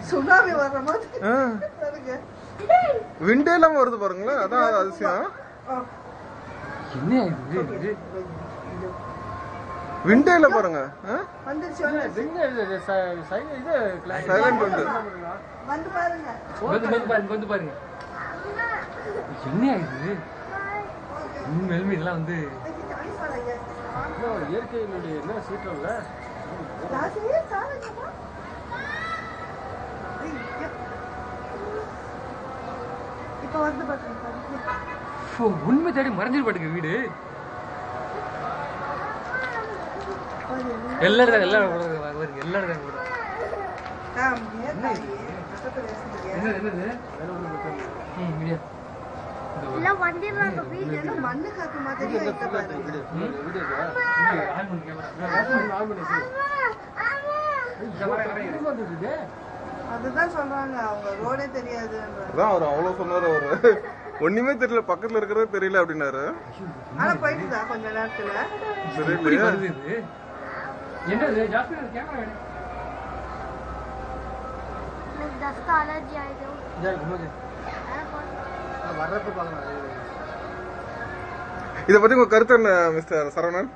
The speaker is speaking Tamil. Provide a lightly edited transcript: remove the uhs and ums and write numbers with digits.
சுனாமி வர்ற மாதிரி விண்டே இல்லாம வருது பாருங்களேன். அதான் அதிசயம். என்ன இது விண்டேல பாருங்க. சைலண்ட் உண்டு. வந்து பாருங்க. என்ன இது உண்மையிலுமே இதெல்லாம் வந்து இயற்கையினுடைய என்ன சீற்றம் இல்ல. இப்ப வந்து உண்மை தேடி மறைஞ்சிரு பாட்டுக்கு வீடு. எல்லாரும் மண்ணு காத்து மாதிரி அதுதான் சொல்றாங்க. அவங்க ரோடே தெரியாது. அவர் அவ்வளவு சொன்னாரு. அவரு ஒண்ணுமே தெரியல, பக்கத்துல இருக்கிறது தெரியல அப்படின்னாரு. ஆனா போயிட்டுதா கொஞ்ச நேரத்துல. இத பத்தி உங்க கருத்து என்ன மிஸ்டர் சரவணன்?